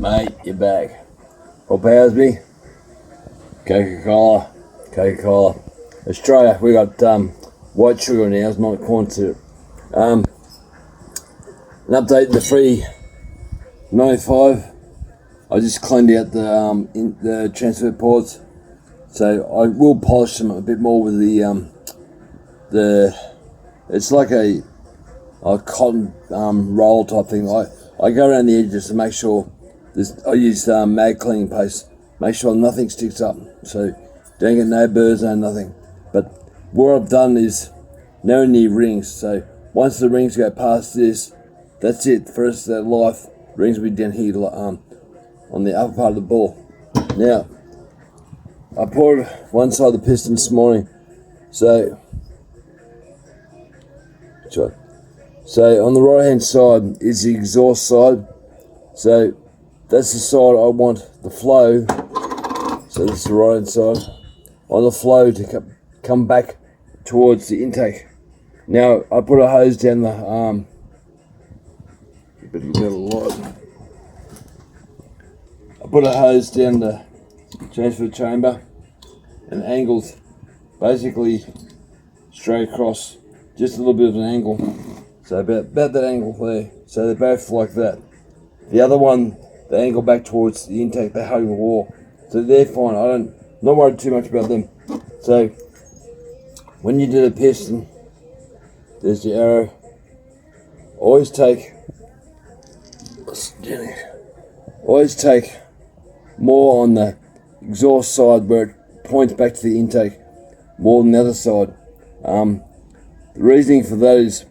Mate, you're back. What powers me? Coca-Cola. Australia, we got white sugar now, it's not corn syrup. An update in the 395. I just cleaned out the transfer ports, so I will polish them a bit more with the it's like a cotton roll type thing. I go around the edges to make sure I use mag cleaning paste, make sure nothing sticks up, so don't get no burrs, no nothing. But what I've done is no any rings, so once the rings go past this, that's it for the rest of their life. Rings will be down here on the upper part of the ball. Now, I poured one side of the piston this morning, so on the right hand side is the exhaust side, so that's the side I want the flow, so this is the right hand side, on the flow to come back towards the intake. Now I put a hose down the I put a hose down the transfer chamber and angles basically straight across, just a little bit of an angle, so about that angle there, so they're both like that. The other one, the angle back towards the intake, they hug the wall, so they're fine. Not worried too much about them. So when you do the piston, there's the arrow. Always take more on the exhaust side where it points back to the intake more than the other side. The reasoning for that is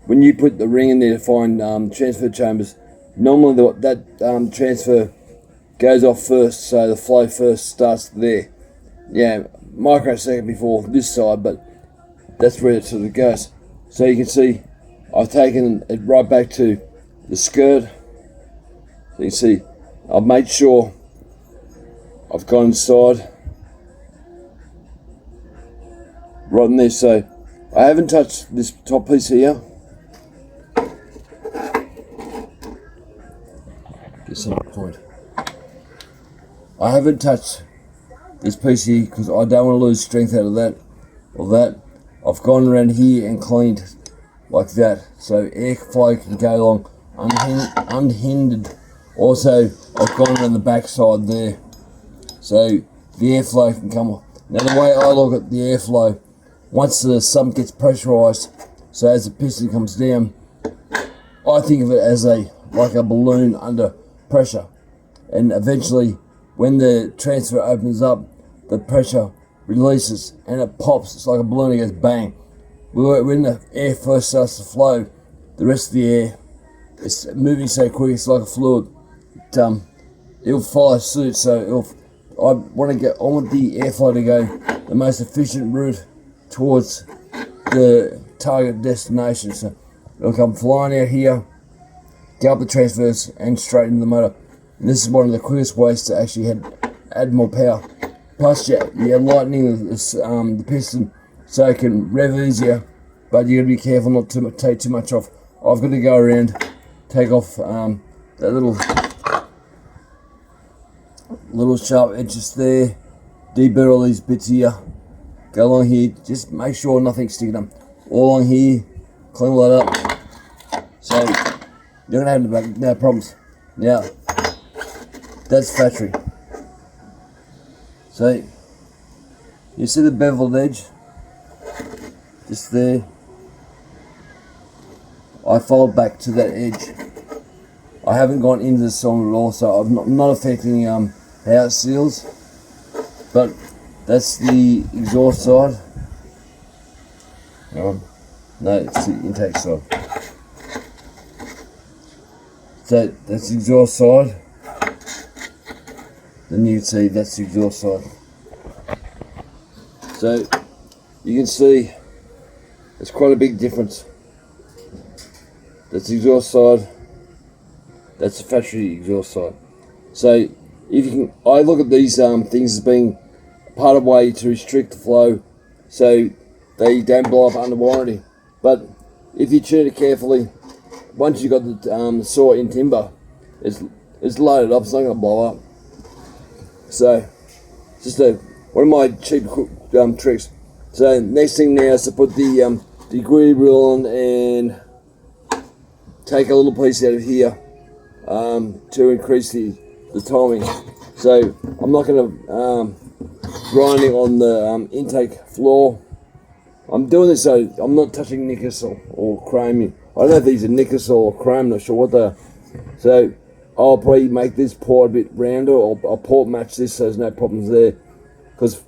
when you put the ring in there to find transfer chambers, normally that transfer goes off first, so the flow first starts there. Yeah, microsecond before this side, but that's where it sort of goes. So you can see I've taken it right back to the skirt. So you can see I've made sure I've gone inside right in there, so I haven't touched this top piece here. Get some point. I haven't touched this piece here because I don't want to lose strength out of that or that. I've gone around here and cleaned like that, so airflow can go along unhindered. Also, I've gone around the back side there, so the airflow can come off. Now the way I look at the airflow, once the sump gets pressurized, so as the piston comes down, I think of it as like a balloon under pressure, and eventually when the transfer opens up, the pressure releases and it pops. It's like a balloon, it goes bang. When the air first starts to flow, the rest of the air, it's moving so quick, it's like a fluid. It'll follow suit, so I want the airflow to go the most efficient route towards the target destination. So it'll come flying out here, go up the transfers and straight into the motor. And this is one of the quickest ways to actually add more power. Plus you're lightening the piston so it can rev easier, but you got to be careful not to take too much off. I've got to go around, take off that little sharp edges there, deburr all these bits here, go along here, just make sure nothing's sticking up. All along here, clean all that up, so you're going to have no problems. Now, that's factory. So, you see the beveled edge? Just there. I fold back to that edge. I haven't gone into the cylinder at all, so I'm not affecting how it seals. But that's the exhaust side. No, it's the intake side. So that's the exhaust side. Then you can see that's the exhaust side. So you can see it's quite a big difference. That's the exhaust side. That's the factory exhaust side. So if you can, I look at these things as being part of a way to restrict the flow, so they don't blow up under warranty. But if you tune it carefully, once you've got the saw in timber, It's loaded up, it's not going to blow up. So, just one of my cheap tricks. So, next thing now is to put the degree rule on and take a little piece out of here to increase the timing. So, I'm not going to grind it on the intake floor. I'm doing this so I'm not touching nickel or chrome. I don't know if these are nickel or chrome, not sure what they are. So I'll probably make this port a bit rounder, or I'll port match this so there's no problems there. Because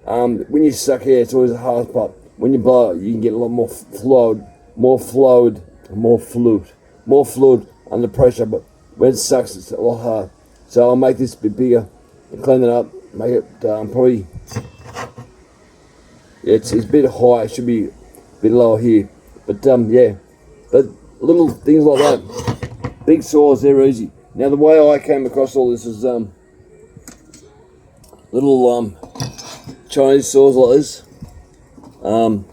when you suck air, it's always a hard part. When you blow it, you can get a lot more fluid under pressure, but when it sucks, it's a lot hard. So I'll make this a bit bigger and clean it up, make it probably... It's a bit high, it should be a bit lower here. But yeah, but little things like that. Big saws, they're easy. Now the way I came across all this is little Chinese saws like this. I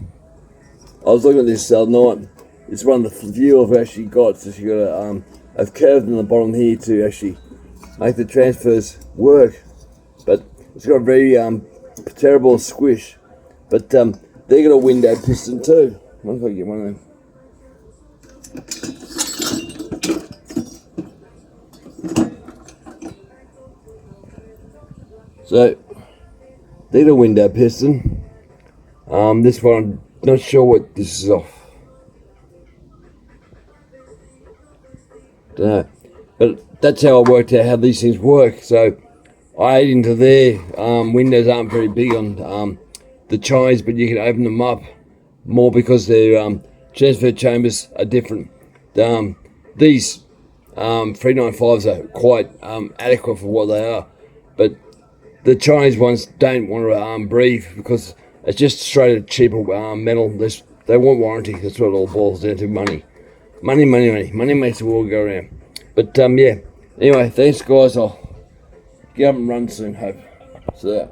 was looking at this the other night. It's one of the few I've actually got. So you got a curve in the bottom here to actually make the transfers work. But it's got a very terrible squish. But they got a window piston too. I wonder if I can get one of them. So they got a window piston. This one, I'm not sure what this is off. Don't know. But that's how I worked out how these things work. So I ate into there. Windows aren't very big on the Chinese, but you can open them up more because their transfer chambers are different. These 395s are quite adequate for what they are, but the Chinese ones don't want to breathe because it's just straight cheaper metal. They want warranty. That's what it all boils down to: money. Money makes the world go around. But yeah, anyway, thanks guys. I'll get up and run soon, hope. So